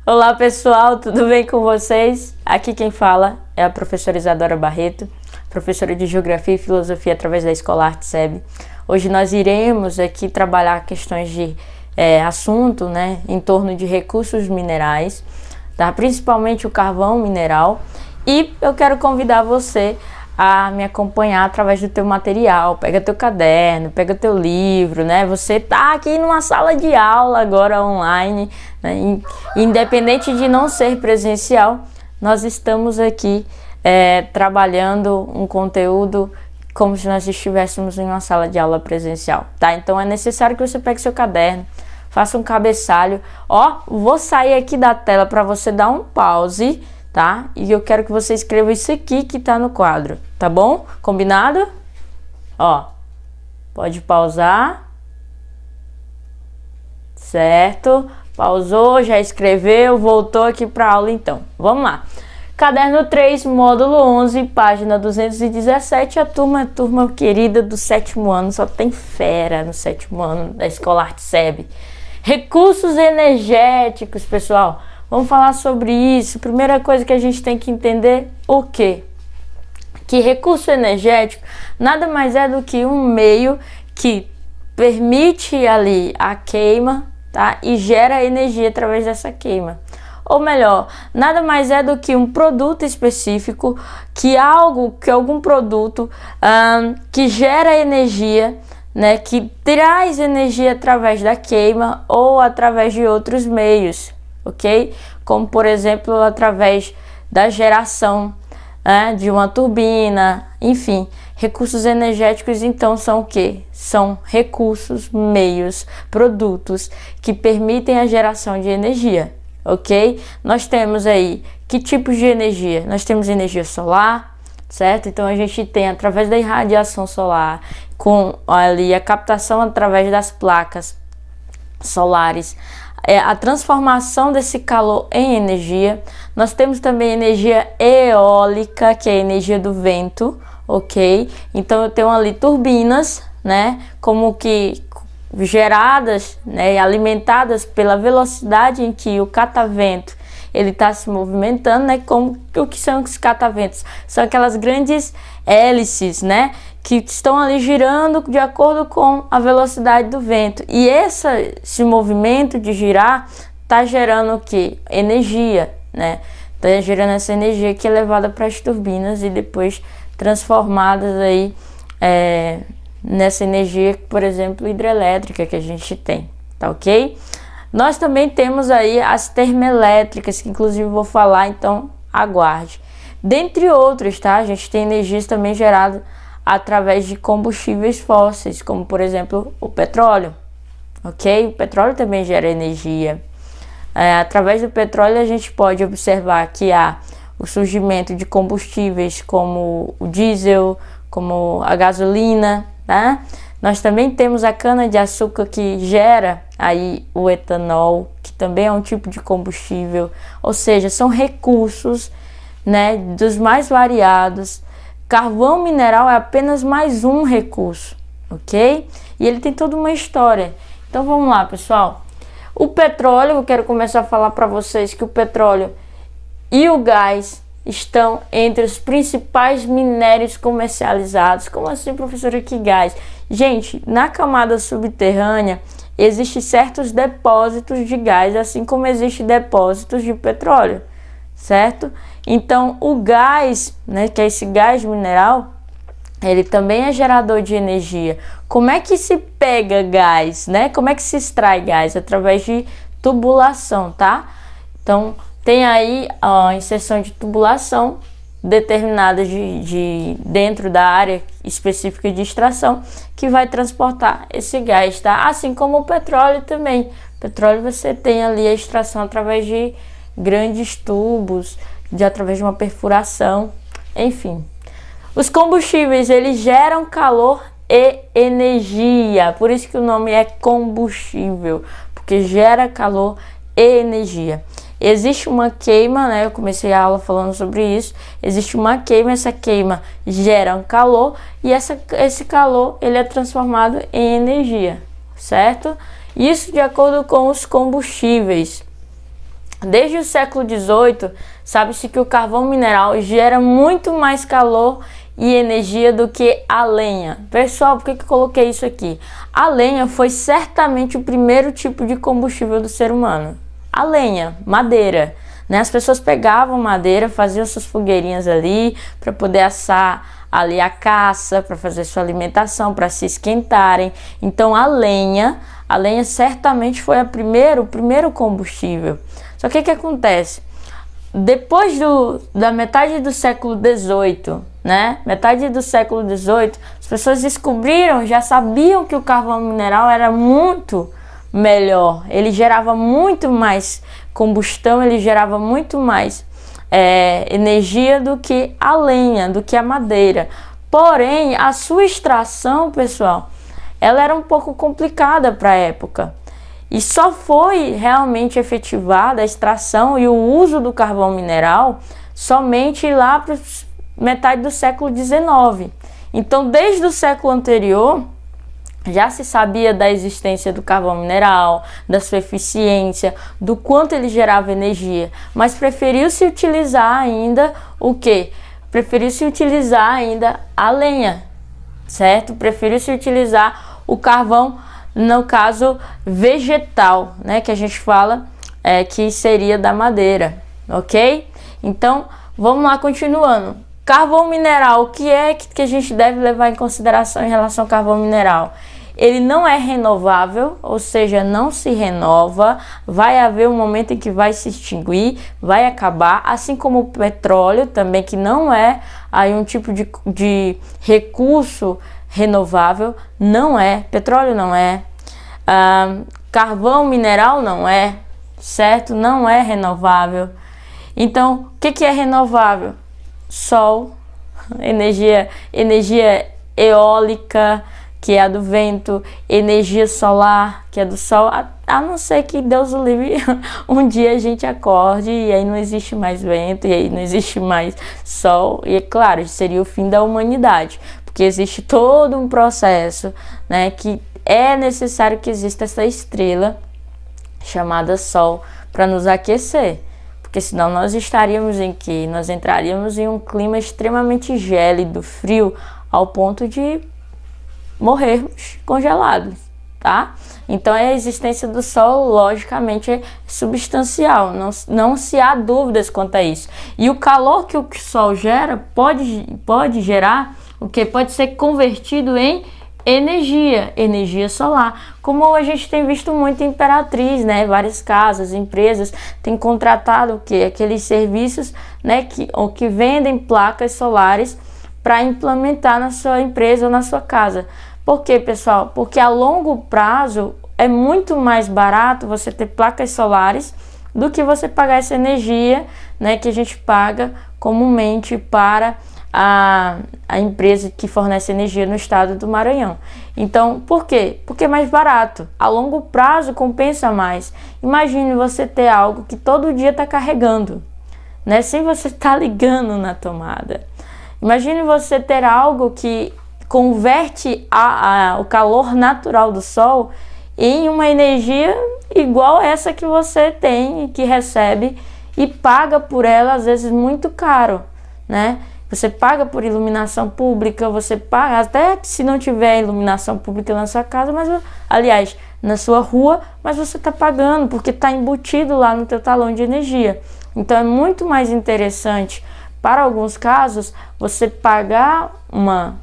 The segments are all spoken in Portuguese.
Olá pessoal, tudo bem com vocês? Aqui quem fala é a professora Isadora Barreto, professora de Geografia e Filosofia através da Escola Arte SEB. Hoje nós iremos aqui trabalhar questões de assunto, em torno de recursos minerais, tá? Principalmente o carvão mineral. E eu quero convidar você a me acompanhar através do teu material. Pega teu caderno, pega teu livro, Você tá aqui numa sala de aula agora online, Independente de não ser presencial, nós estamos aqui trabalhando um conteúdo como se nós estivéssemos em uma sala de aula presencial, tá? Então é necessário que você pegue seu caderno, faça um cabeçalho. Vou sair aqui da tela para você dar um pause, tá? E eu quero que você escreva isso aqui que tá no quadro, tá bom? Combinado? Pode pausar. Certo? Pausou, já escreveu, voltou aqui para a aula então. Vamos lá. Caderno 3, módulo 11, página 217. A turma querida do 7º ano, só tem fera no 7º ano da Escola Arte SEB. Recursos energéticos, pessoal. Vamos falar sobre isso. Primeira coisa que a gente tem que entender, o quê? Que recurso energético nada mais é do que um meio que permite ali a queima, tá? E gera energia através dessa queima. Ou melhor, nada mais é do que um produto específico, que algum produto que gera energia, que traz energia através da queima ou através de outros meios, ok? Como, por exemplo, através da geração de uma turbina, enfim. Recursos energéticos, então, são o quê? São recursos, meios, produtos que permitem a geração de energia, ok? Nós temos aí que tipos de energia? Nós temos energia solar, certo? Então, a gente tem, através da irradiação solar, com ali a captação através das placas solares, a transformação desse calor em energia. Nós temos também energia eólica, que é a energia do vento, ok? Então eu tenho ali turbinas, como que geradas, e alimentadas pela velocidade em que o catavento ele está se movimentando, Como o que são os cataventos? São aquelas grandes hélices, que estão ali girando de acordo com a velocidade do vento. E esse movimento de girar está gerando o quê? Energia, Está gerando essa energia que é levada para as turbinas e depois transformadas aí nessa energia, por exemplo, hidrelétrica que a gente tem, tá ok? Nós também temos aí as termoelétricas, que inclusive vou falar, então aguarde. Dentre outros, tá? A gente tem energias também geradas através de combustíveis fósseis, como por exemplo o petróleo, ok? O petróleo também gera energia. Através do petróleo a gente pode observar que há o surgimento de combustíveis como o diesel, como a gasolina, tá? Nós também temos a cana-de-açúcar que gera aí o etanol, que também é um tipo de combustível, ou seja, são recursos, dos mais variados. Carvão mineral é apenas mais um recurso, ok? E ele tem toda uma história. Então vamos lá, pessoal. O petróleo, eu quero começar a falar para vocês que o petróleo e o gás estão entre os principais minérios comercializados. Como assim, professora, que gás? Gente, na camada subterrânea existem certos depósitos de gás, assim como existem depósitos de petróleo, certo? Então, o gás, que é esse gás mineral, ele também é gerador de energia. Como é que se pega gás, Como é que se extrai gás? Através de tubulação, tá? Então, tem aí a inserção de tubulação determinada dentro da área específica de extração que vai transportar esse gás, tá? Assim como o petróleo também. Petróleo você tem ali a extração através de grandes tubos, através de uma perfuração, enfim. Os combustíveis, eles geram calor e energia, por isso que o nome é combustível, porque gera calor e energia. Existe uma queima, eu comecei a aula falando sobre isso, existe uma queima, essa queima gera um calor e esse calor ele é transformado em energia, certo? Isso de acordo com os combustíveis. Desde o século XVIII, sabe-se que o carvão mineral gera muito mais calor e energia do que a lenha. Pessoal, por que eu coloquei isso aqui? A lenha foi certamente o primeiro tipo de combustível do ser humano. A lenha, madeira, né? As pessoas pegavam madeira, faziam suas fogueirinhas ali para poder assar ali a caça, para fazer sua alimentação, para se esquentarem. Então a lenha certamente foi o primeiro combustível. Só que o que acontece? Depois da metade do século XVIII, né? Metade do século XVIII, as pessoas descobriram, já sabiam que o carvão mineral era muito melhor. Ele gerava muito mais combustão, ele gerava muito mais energia do que a lenha, do que a madeira. Porém, a sua extração, pessoal, ela era um pouco complicada para a época. E só foi realmente efetivada a extração e o uso do carvão mineral somente lá para metade do século XIX. Então, desde o século anterior, já se sabia da existência do carvão mineral, da sua eficiência, do quanto ele gerava energia, mas preferiu-se utilizar ainda o quê? Preferiu-se utilizar ainda a lenha, certo? Preferiu-se utilizar o carvão, no caso vegetal, né, que a gente fala que seria da madeira, ok? Então, vamos lá, continuando. Carvão mineral, o que é que a gente deve levar em consideração em relação ao carvão mineral? Ele não é renovável, ou seja, não se renova, vai haver um momento em que vai se extinguir, vai acabar, assim como o petróleo também, que não é aí um tipo de recurso renovável, não é, petróleo não é, carvão mineral não é, certo? Não é renovável. Então, o que é renovável? Sol, energia eólica, que é a do vento, energia solar, que é do sol, a não ser que Deus o livre, um dia a gente acorde e aí não existe mais vento, e aí não existe mais sol, e é claro, seria o fim da humanidade, porque existe todo um processo, né, que é necessário que exista essa estrela chamada Sol para nos aquecer, porque senão nós estaríamos em que? Nós entraríamos em um clima extremamente gélido, frio, ao ponto de morrermos congelados, tá? Então a existência do Sol, logicamente, é substancial, não se há dúvidas quanto a isso. E o calor que o Sol gera pode gerar o que pode ser convertido em energia solar, como a gente tem visto muito em Imperatriz, né? Várias casas, empresas têm contratado o que? Aqueles serviços, né, que vendem placas solares para implementar na sua empresa ou na sua casa. Por quê, pessoal? Porque a longo prazo é muito mais barato você ter placas solares do que você pagar essa energia, né, que a gente paga comumente para a empresa que fornece energia no estado do Maranhão. Então, por quê? Porque é mais barato. A longo prazo compensa mais. Imagine você ter algo que todo dia está carregando, né, sem você estar ligando na tomada. Imagine você ter algo que converte o calor natural do sol em uma energia igual essa que você tem e que recebe e paga por ela, às vezes muito caro, né? Você paga por iluminação pública, você paga até se não tiver iluminação pública na sua casa, mas aliás, na sua rua, mas você está pagando porque está embutido lá no teu talão de energia. Então é muito mais interessante, para alguns casos, você pagar uma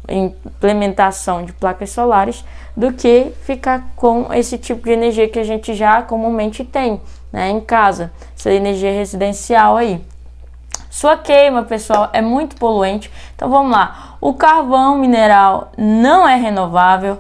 implementação de placas solares do que ficar com esse tipo de energia que a gente já comumente tem, né, em casa, essa energia residencial aí. Sua queima, pessoal, é muito poluente. Então vamos lá. O carvão mineral não é renovável.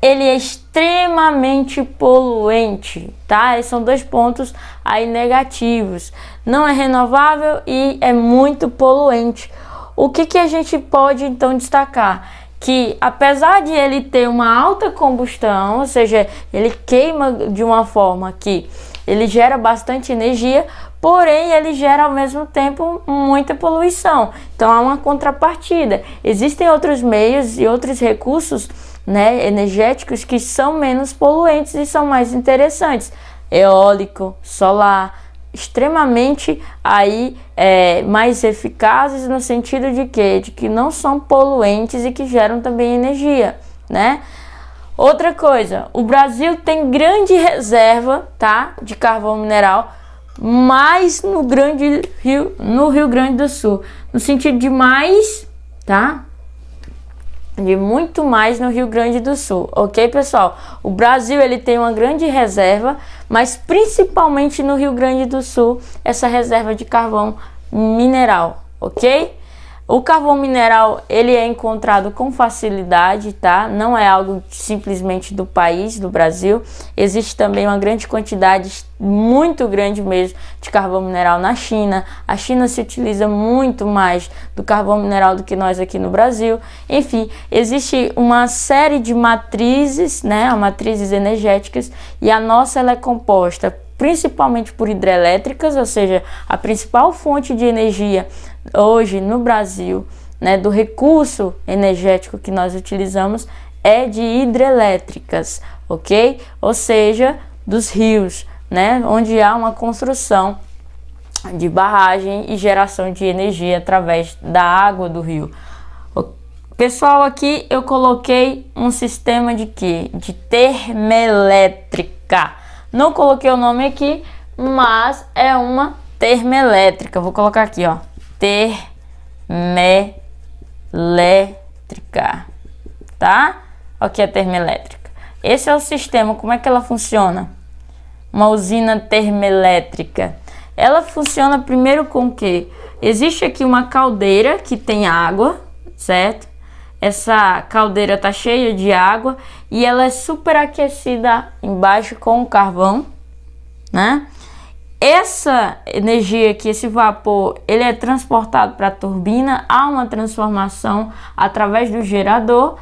Ele é extremamente poluente, tá? Esses são dois pontos aí negativos. Não é renovável e é muito poluente. O que a gente pode então destacar? Que apesar de ele ter uma alta combustão, ou seja, ele queima de uma forma que ele gera bastante energia, porém ele gera ao mesmo tempo muita poluição. Então há uma contrapartida. Existem outros meios e outros recursos, né, energéticos que são menos poluentes e são mais interessantes. Eólico, solar, extremamente aí mais eficazes no sentido de quê? De que não são poluentes e que geram também energia, né? Outra coisa, o Brasil tem grande reserva, tá, de carvão mineral, mas no Rio Grande do Sul, no sentido de mais, tá? De muito mais no Rio Grande do Sul, ok, pessoal? O Brasil, ele tem uma grande reserva, mas principalmente no Rio Grande do Sul, essa reserva de carvão mineral, ok? O carvão mineral, ele é encontrado com facilidade, tá? Não é algo simplesmente do país, do Brasil. Existe também uma grande quantidade, muito grande mesmo, de carvão mineral na China. A China se utiliza muito mais do carvão mineral do que nós aqui no Brasil. Enfim, existe uma série de matrizes, né? Matrizes energéticas, e a nossa ela é composta principalmente por hidrelétricas, ou seja, a principal fonte de energia hoje no Brasil, né, do recurso energético que nós utilizamos é de hidrelétricas, ok? Ou seja, dos rios, né, onde há uma construção de barragem e geração de energia através da água do rio. Pessoal, aqui eu coloquei um sistema de quê? De termoelétrica. Não coloquei o nome aqui, mas é uma termoelétrica. Vou colocar aqui, ó. Termoelétrica, tá? Aqui é termoelétrica. Esse é o sistema. Como é que ela funciona? Uma usina termoelétrica. Ela funciona primeiro com o quê? Existe aqui uma caldeira que tem água, certo? Essa caldeira tá cheia de água e ela é superaquecida embaixo com o carvão, né? Essa energia aqui, esse vapor, ele é transportado para a turbina, há uma transformação através do gerador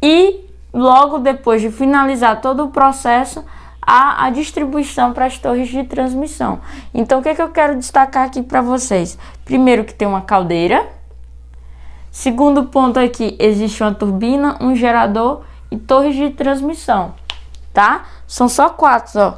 e logo depois de finalizar todo o processo, há a distribuição para as torres de transmissão. Então, o que eu quero destacar aqui para vocês? Primeiro que tem uma caldeira. Segundo ponto aqui, existe uma turbina, um gerador e torres de transmissão, tá? São só 4, ó.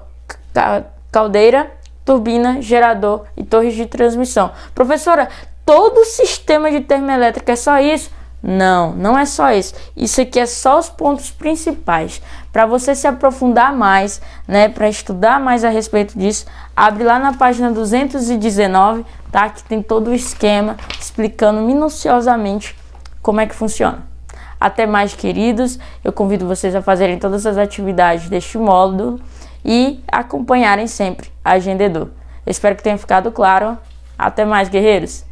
Caldeira, turbina, gerador e torres de transmissão. Professora, todo o sistema de termoelétrica é só isso? Não, não é só isso. Isso aqui é só os pontos principais. Para você se aprofundar mais, né, para estudar mais a respeito disso, abre lá na página 219, tá? Que tem todo o esquema explicando minuciosamente como é que funciona. Até mais, queridos. Eu convido vocês a fazerem todas as atividades deste módulo e acompanharem sempre a Agenda Edu. Eu espero que tenha ficado claro. Até mais, guerreiros!